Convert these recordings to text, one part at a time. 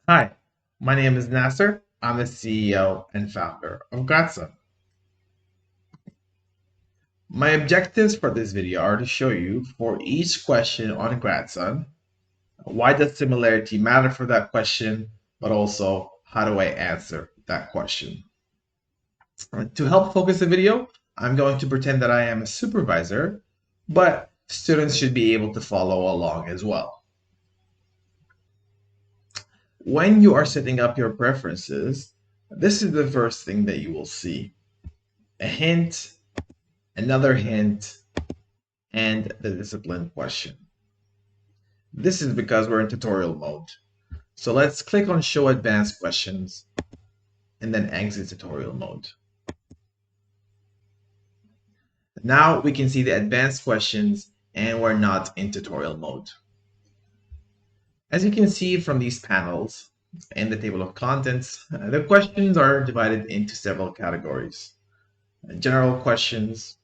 Hi, my name is Nasser. I'm the CEO and founder of Gradsun. My objectives for this video are to show you for each question on Gradsun, why does similarity matter for that question, but also how do I answer that question. To help focus the video, I'm going to pretend that I am a supervisor, but students should be able to follow along as well. When you are setting up your preferences, this is the first thing that you will see. A hint, another hint, and the discipline question. This is because we're in tutorial mode. So let's click on Show Advanced Questions and then exit tutorial mode. Now we can see the advanced questions and we're not in tutorial mode. As you can see from these panels in the table of contents, the questions are divided into several categories. General questions,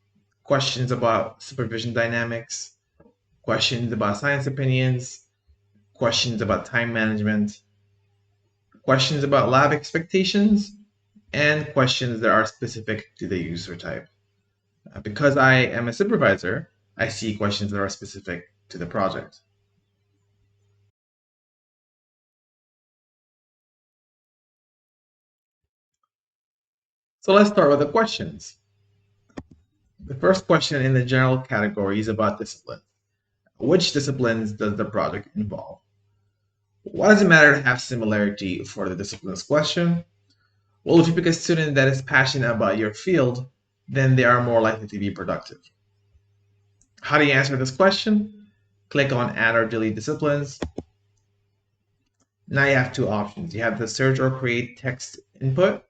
questions about supervision dynamics, questions about science opinions, questions about time management, questions about lab expectations, and questions that are specific to the user type. Because I am a supervisor, I see questions that are specific to the project. So let's start with the questions. The first question in the general category is about discipline. Which disciplines does the project involve? Why does it matter to have similarity for the disciplines question? Well, if you pick a student that is passionate about your field, then they are more likely to be productive. How do you answer this question? Click on Add or Delete Disciplines. Now you have two options. You have the search or create text input,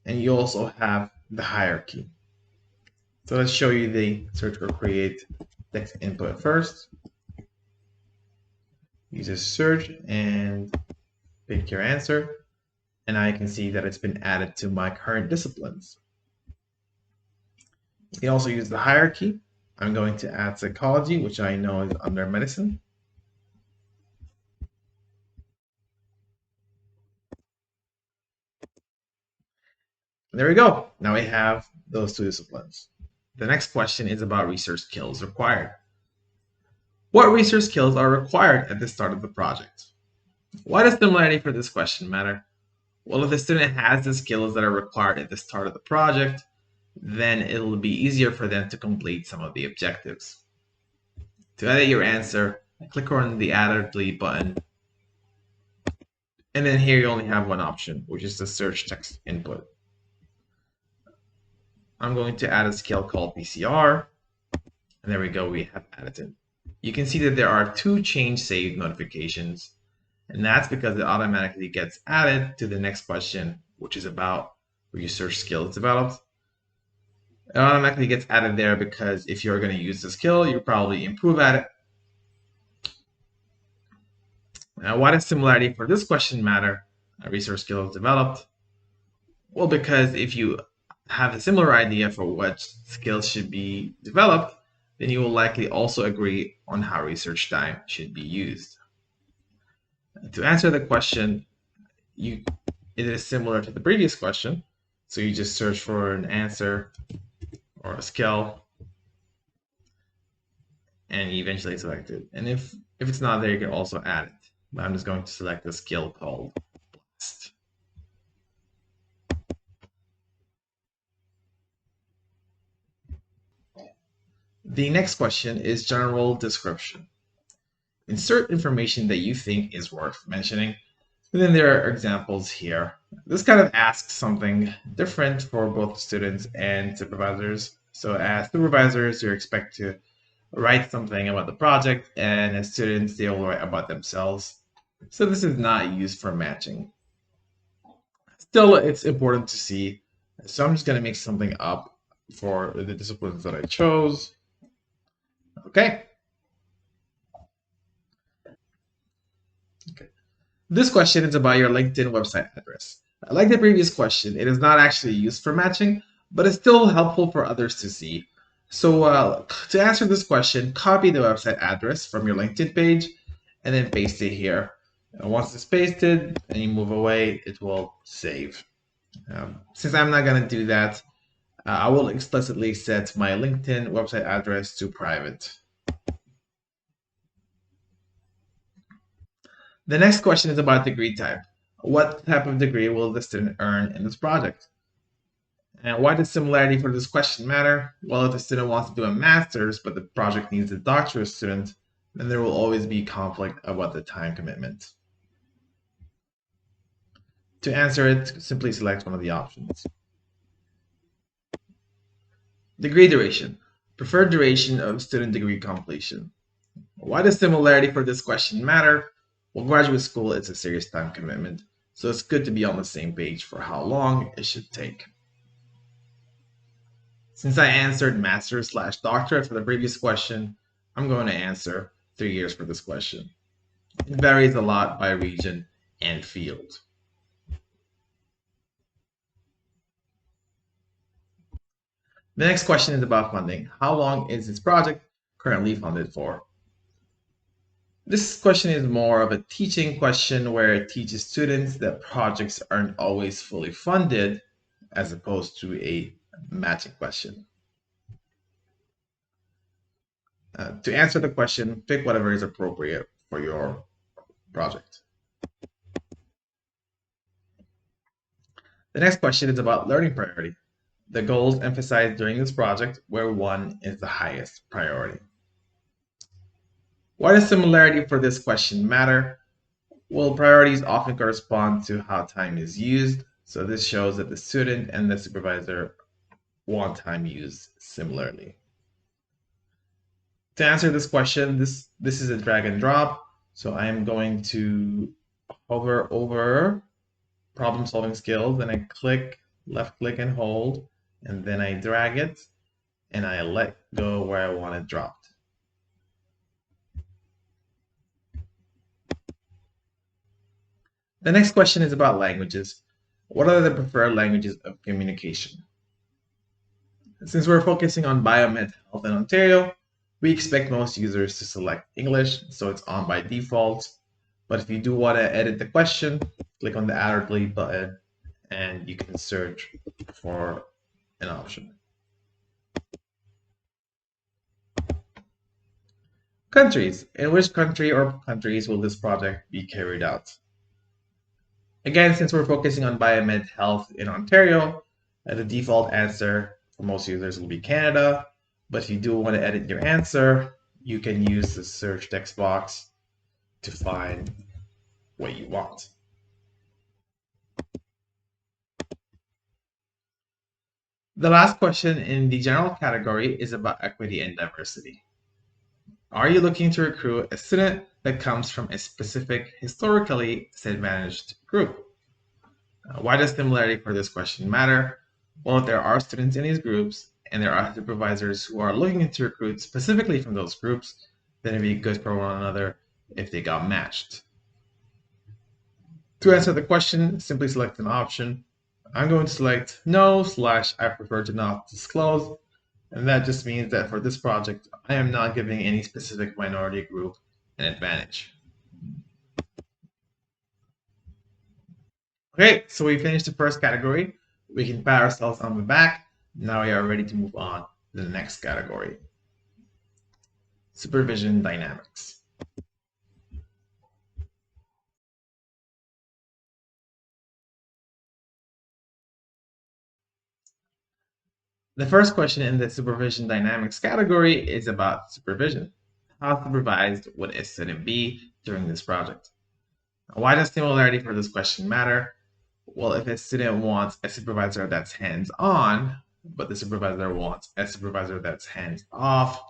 and you also have the hierarchy. So let's show you the search or create text input first. You just search and pick your answer. And now you can see that it's been added to my current disciplines. You can also use the hierarchy. I'm going to add psychology, which I know is under medicine. There we go. Now we have those two disciplines. The next question is about research skills required. What research skills are required at the start of the project? Why does similarity for this question matter? Well, if the student has the skills that are required at the start of the project, then it'll be easier for them to complete some of the objectives. To edit your answer, click on the Add or Delete button. And then here you only have one option, which is the search text input. I'm going to add a skill called PCR. And there we go, we have added it. You can see that there are two change saved notifications. And that's because it automatically gets added to the next question, which is about research skills developed. It automatically gets added there because if you're going to use the skill, you'll probably improve at it. Now, why does similarity for this question matter? Research skills developed. Well, because if you have a similar idea for what skills should be developed, then you will likely also agree on how research time should be used. To answer the question, it is similar to the previous question. So you just search for an answer or a skill and you eventually select it. And if it's not there, you can also add it. But I'm just going to select a skill called blast. The next question is general description. Insert information that you think is worth mentioning. And then there are examples here. This kind of asks something different for both students and supervisors. So as supervisors, you're expected to write something about the project, and as students, they will write about themselves. So this is not used for matching. Still, it's important to see. So I'm just going to make something up for the disciplines that I chose. Okay. This question is about your LinkedIn website address. Like the previous question, it is not actually used for matching, but it's still helpful for others to see. So to answer this question, copy the website address from your LinkedIn page and then paste it here. And once it's pasted and you move away, it will save. Since I'm not going to do that, I will explicitly set my LinkedIn website address to private. The next question is about degree type. What type of degree will the student earn in this project? And why does similarity for this question matter? Well, if the student wants to do a master's, but the project needs a doctorate student, then there will always be conflict about the time commitment. To answer it, simply select one of the options. Degree duration. Preferred duration of student degree completion. Why does similarity for this question matter? Well, graduate school is a serious time commitment, so it's good to be on the same page for how long it should take. Since I answered master's/doctorate for the previous question, I'm going to answer 3 years for this question. It varies a lot by region and field. The next question is about funding. How long is this project currently funded for? This question is more of a teaching question where it teaches students that projects aren't always fully funded as opposed to a matching question. To answer the question, pick whatever is appropriate for your project. The next question is about learning priority. The goals emphasized during this project where 1 is the highest priority. Why does similarity for this question matter? Well, priorities often correspond to how time is used, so this shows that the student and the supervisor want time used similarly. To answer this question, this is a drag and drop, so I am going to hover over problem solving skills, and I left click and hold, and then I drag it and I let go where I want it dropped. The next question is about languages. What are the preferred languages of communication? Since we're focusing on biomed health in Ontario, we expect most users to select English, so it's on by default. But if you do want to edit the question, click on the add or delete button and you can search for an option. Countries. In which country or countries will this project be carried out? Again, since we're focusing on biomed health in Ontario, the default answer for most users will be Canada. But if you do want to edit your answer, you can use the search text box to find what you want. The last question in the general category is about equity and diversity. Are you looking to recruit a student that comes from a specific historically disadvantaged group? Why does similarity for this question matter? Well, if there are students in these groups and there are supervisors who are looking to recruit specifically from those groups, then it'd be good for one another if they got matched. To answer the question, simply select an option. I'm going to select no/I prefer to not disclose, and that just means that for this project, I am not giving any specific minority group an advantage. Okay, so we finished the first category. We can pat ourselves on the back. Now we are ready to move on to the next category. Supervision Dynamics. The first question in the Supervision Dynamics category is about supervision. How supervised would a student be during this project? Why does similarity for this question matter? Well, if a student wants a supervisor that's hands-on, but the supervisor wants a supervisor that's hands-off,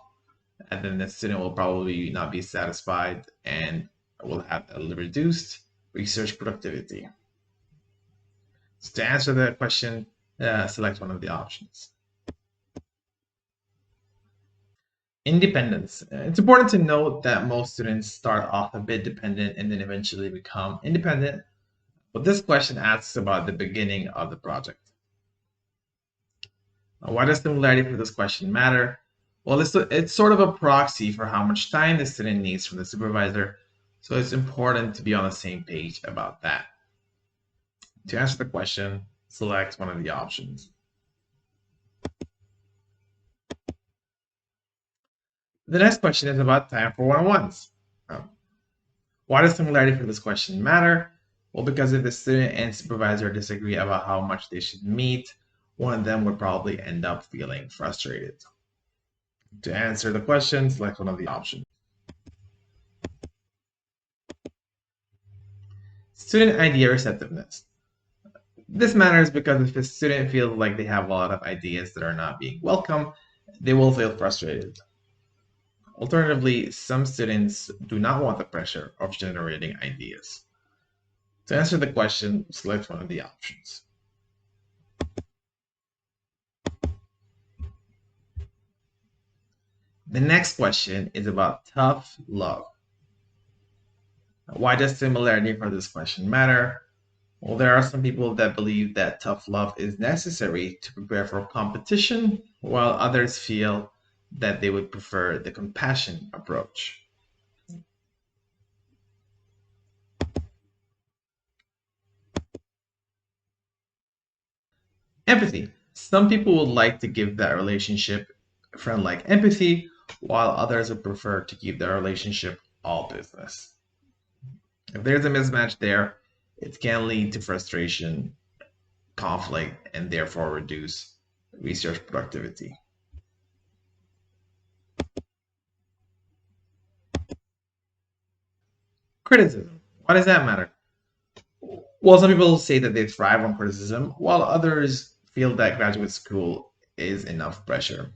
and then the student will probably not be satisfied and will have a reduced research productivity. So to answer that question, select one of the options. Independence. It's important to note that most students start off a bit dependent and then eventually become independent, but this question asks about the beginning of the project. Why does similarity for this question matter? Well, it's sort of a proxy for how much time the student needs from the supervisor. So it's important to be on the same page about that. To answer the question, select one of the options. The next question is about time for one-on-ones. Um, why does similarity for this question matter? Well, because if the student and supervisor disagree about how much they should meet, one of them would probably end up feeling frustrated. To answer the question, select one of the options. Student idea receptiveness. This matters because if a student feels like they have a lot of ideas that are not being welcome, they will feel frustrated. Alternatively, some students do not want the pressure of generating ideas. To answer the question, select one of the options. The next question is about tough love. Why does similarity for this question matter? Well, there are some people that believe that tough love is necessary to prepare for competition, while others feel that they would prefer the compassion approach. Empathy. Some people would like to give that relationship friend-like empathy, while others would prefer to keep their relationship all business. If there's a mismatch there, it can lead to frustration, conflict, and therefore reduce research productivity. Criticism. Why does that matter? Well, some people say that they thrive on criticism, while others feel that graduate school is enough pressure.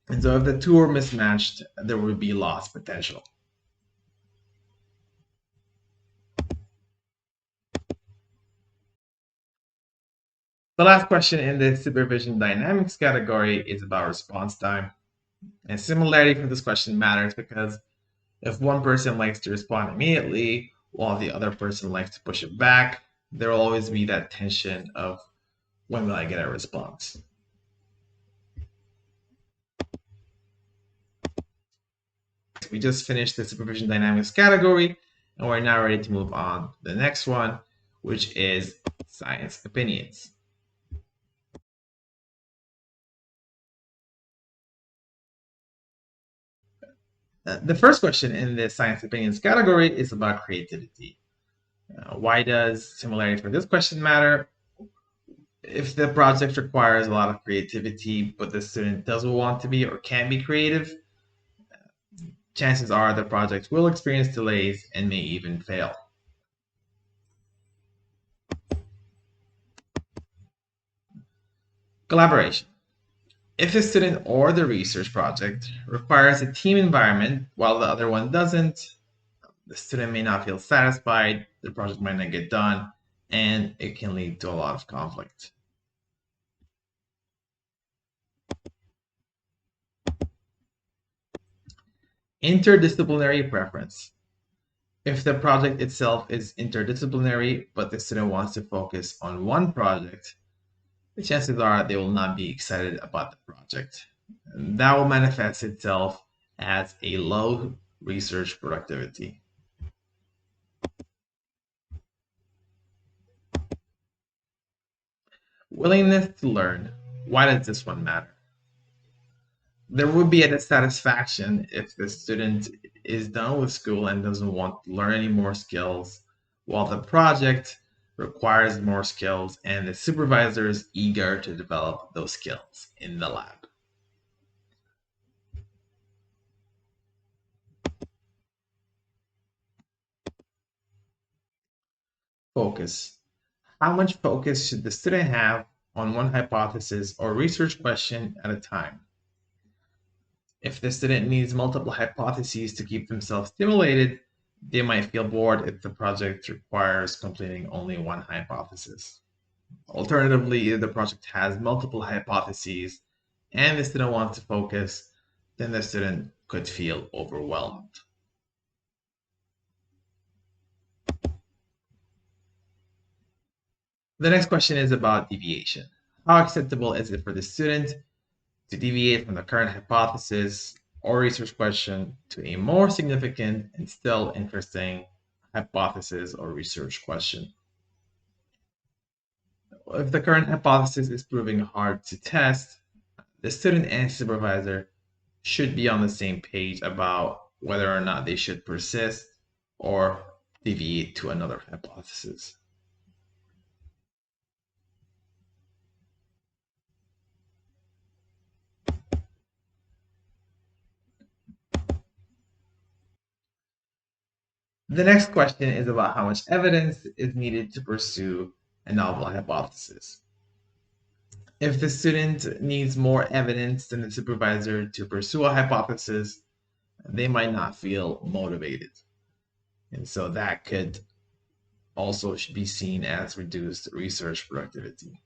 And so if the two are mismatched, there would be lost potential. The last question in the Supervision Dynamics category is about response time. And similarity for this question matters because if one person likes to respond immediately while the other person likes to push it back, there will always be that tension of when will I get a response. We just finished the Supervision Dynamics category, and we're now ready to move on to the next one, which is science opinions. The first question in the science opinions category is about creativity. Why does similarity for this question matter? If the project requires a lot of creativity, but the student doesn't want to be or can't be creative, chances are the project will experience delays and may even fail. Collaboration. If the student or the research project requires a team environment while the other one doesn't, the student may not feel satisfied, the project might not get done, and it can lead to a lot of conflict. Interdisciplinary preference. If the project itself is interdisciplinary, but the student wants to focus on one project, the chances are they will not be excited about the project. And that will manifest itself as a low research productivity. Willingness to learn. Why does this one matter? There would be a dissatisfaction if the student is done with school and doesn't want to learn any more skills, while the project requires more skills and the supervisor is eager to develop those skills in the lab. Focus. How much focus should the student have on one hypothesis or research question at a time? If the student needs multiple hypotheses to keep themselves stimulated, they might feel bored if the project requires completing only one hypothesis. Alternatively, if the project has multiple hypotheses and the student wants to focus, then the student could feel overwhelmed. The next question is about deviation. How acceptable is it for the student to deviate from the current hypothesis or research question to a more significant and still interesting hypothesis or research question. If the current hypothesis is proving hard to test, the student and supervisor should be on the same page about whether or not they should persist or deviate to another hypothesis. The next question is about how much evidence is needed to pursue a novel hypothesis. If the student needs more evidence than the supervisor to pursue a hypothesis, they might not feel motivated. And so that could also be seen as reduced research productivity.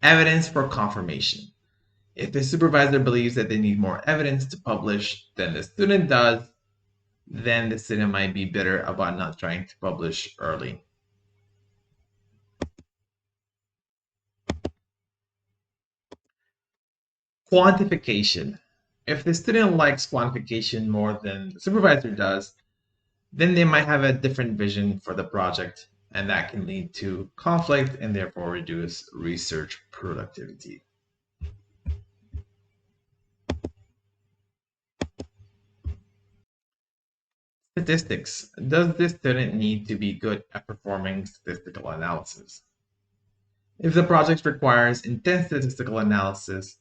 Evidence for confirmation. If the supervisor believes that they need more evidence to publish than the student does, then the student might be bitter about not trying to publish early. Quantification. If the student likes quantification more than the supervisor does, then they might have a different vision for the project, and that can lead to conflict and therefore reduce research productivity. Statistics. Does the student need to be good at performing statistical analysis? If the project requires intense statistical analysis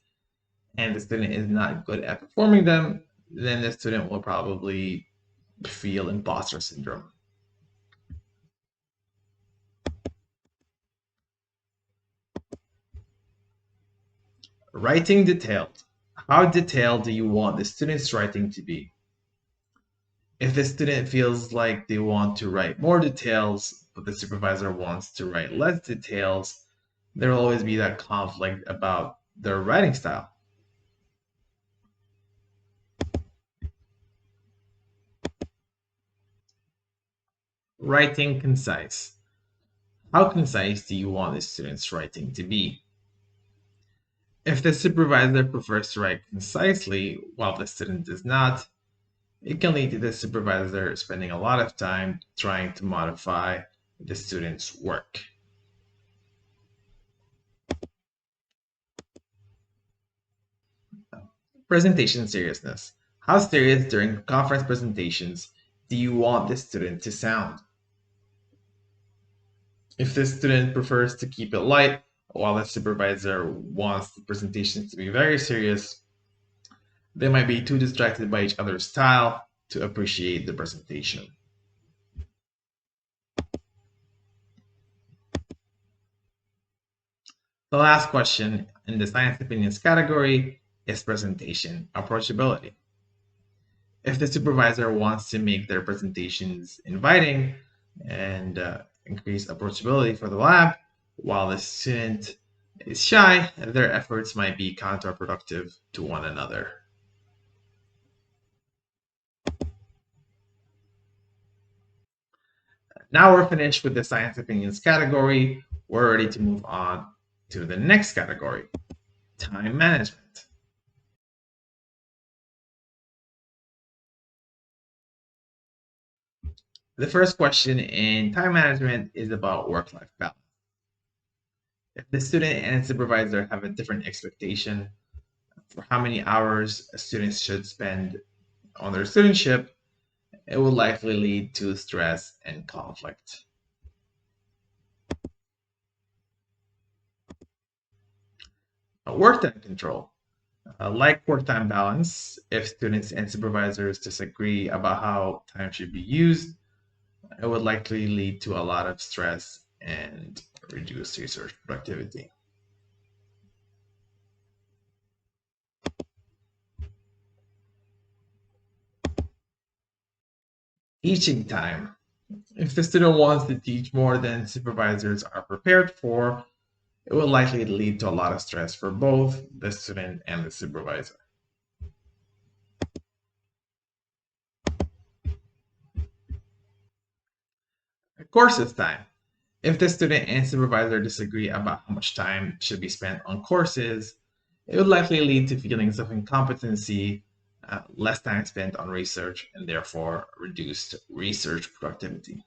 and the student is not good at performing them, then the student will probably feel imposter syndrome. Writing detailed. How detailed do you want the student's writing to be? If the student feels like they want to write more details, but the supervisor wants to write less details, there will always be that conflict about their writing style. Writing concise. How concise do you want the student's writing to be? If the supervisor prefers to write concisely while the student does not, it can lead to the supervisor spending a lot of time trying to modify the student's work. Presentation seriousness. How serious during conference presentations do you want the student to sound? If the student prefers to keep it light while the supervisor wants the presentations to be very serious, they might be too distracted by each other's style to appreciate the presentation. The last question in the science opinions category is presentation approachability. If the supervisor wants to make their presentations inviting and increase approachability for the lab, while the student is shy, their efforts might be counterproductive to one another. Now we're finished with the science opinions category. We're ready to move on to the next category, time management. The first question in time management is about work-life balance. If the student and supervisor have a different expectation for how many hours a student should spend on their studentship, it will likely lead to stress and conflict. Work time control. Like work time balance, if students and supervisors disagree about how time should be used, it would likely lead to a lot of stress and reduced research productivity. Teaching time. If the student wants to teach more than supervisors are prepared for, it will likely lead to a lot of stress for both the student and the supervisor. Courses time. If the student and supervisor disagree about how much time should be spent on courses, it would likely lead to feelings of incompetency, less time spent on research, and therefore reduced research productivity.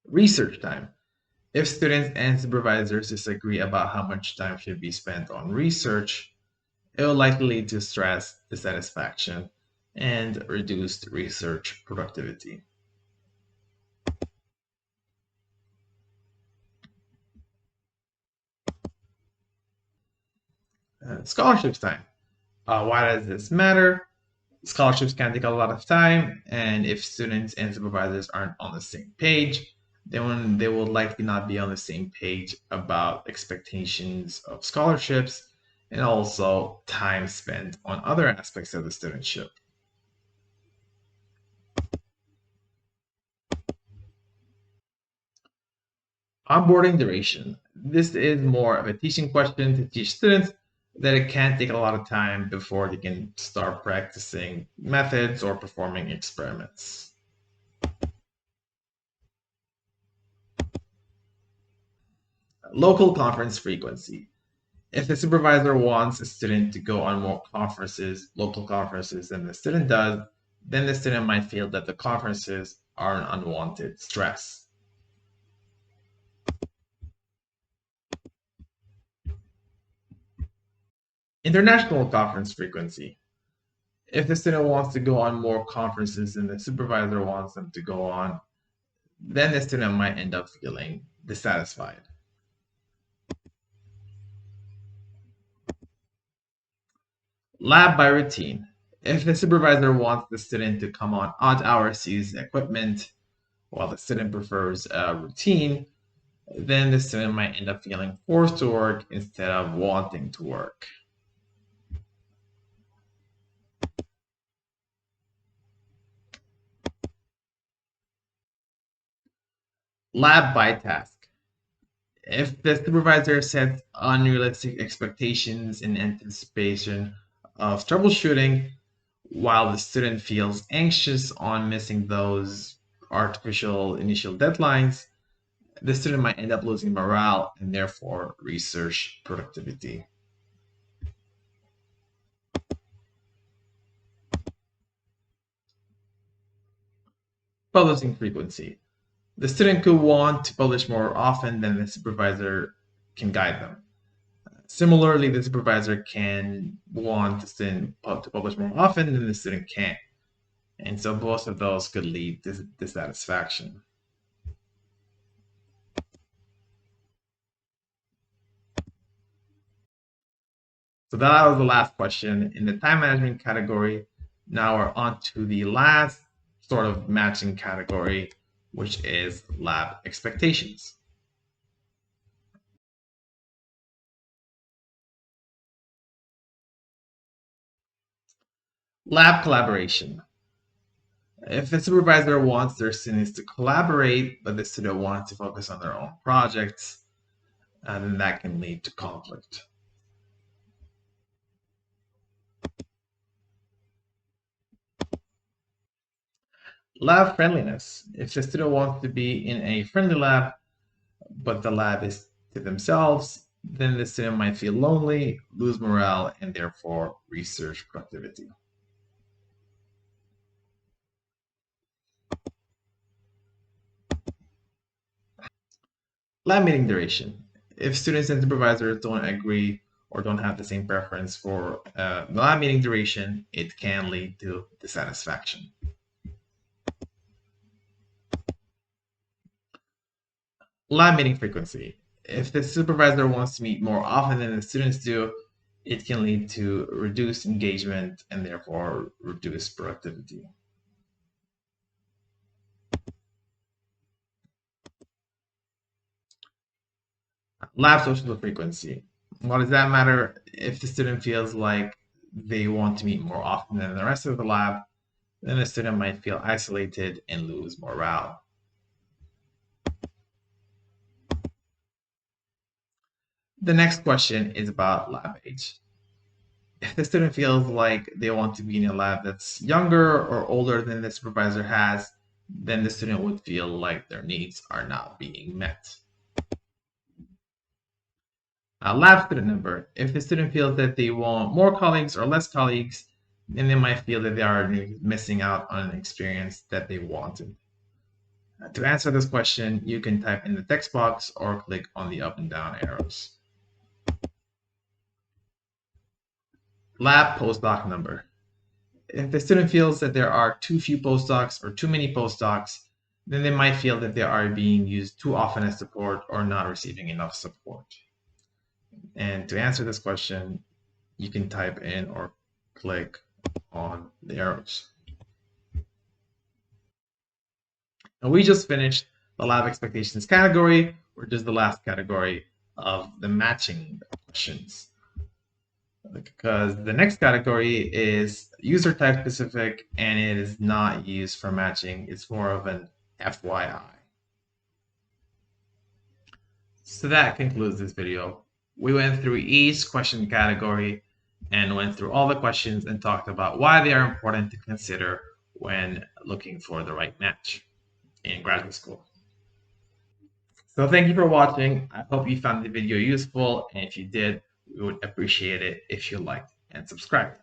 Research time. If students and supervisors disagree about how much time should be spent on research, it will likely lead to stress, dissatisfaction, and reduced research productivity. Scholarships time. Why does this matter? Scholarships can take a lot of time, and if students and supervisors aren't on the same page, then they will likely not be on the same page about expectations of scholarships and also time spent on other aspects of the studentship. Onboarding duration. This is more of a teaching question to teach students that it can take a lot of time before they can start practicing methods or performing experiments. Local conference frequency. If the supervisor wants a student to go on more local conferences than the student does, then the student might feel that the conferences are an unwanted stress. International conference frequency. If the student wants to go on more conferences than the supervisor wants them to go on, then the student might end up feeling dissatisfied. Lab by routine. If the supervisor wants the student to come on odd hours to use the equipment, while the student prefers a routine, then the student might end up feeling forced to work instead of wanting to work. Lab by task. If the supervisor sets unrealistic expectations in anticipation of troubleshooting, while the student feels anxious on missing those artificial initial deadlines, the student might end up losing morale and therefore research productivity. Publishing frequency. The student could want to publish more often than the supervisor can guide them. Similarly, the supervisor can want the student to publish more often than the student can. And so both of those could lead to dissatisfaction. So that was the last question in the time management category. Now we're on to the last sort of matching category, which is lab expectations. Lab collaboration. If the supervisor wants their students to collaborate, but the student wants to focus on their own projects, then that can lead to conflict. Lab friendliness. If the student wants to be in a friendly lab, but the lab is to themselves, then the student might feel lonely, lose morale, and therefore research productivity. Lab meeting duration. If students and supervisors don't agree or don't have the same preference for the lab meeting duration, it can lead to dissatisfaction. Lab meeting frequency. If the supervisor wants to meet more often than the students do, it can lead to reduced engagement and therefore reduced productivity. Lab social frequency. What does that matter? If the student feels like they want to meet more often than the rest of the lab, then the student might feel isolated and lose morale. The next question is about lab age. If the student feels like they want to be in a lab that's younger or older than the supervisor has, then the student would feel like their needs are not being met. Lab student number. If the student feels that they want more colleagues or less colleagues, then they might feel that they are missing out on an experience that they wanted. To answer this question, you can type in the text box or click on the up and down arrows. Lab postdoc number. If the student feels that there are too few postdocs or too many postdocs, then they might feel that they are being used too often as support or not receiving enough support. And to answer this question, you can type in or click on the arrows. And we just finished the lab expectations category, which is the last category of the matching questions. Because the next category is user type specific and it is not used for matching. It's more of an FYI. So that concludes this video. We went through each question category and went through all the questions and talked about why they are important to consider when looking for the right match in graduate school. So thank you for watching. I hope you found the video useful, and if you did, we would appreciate it if you liked and subscribed.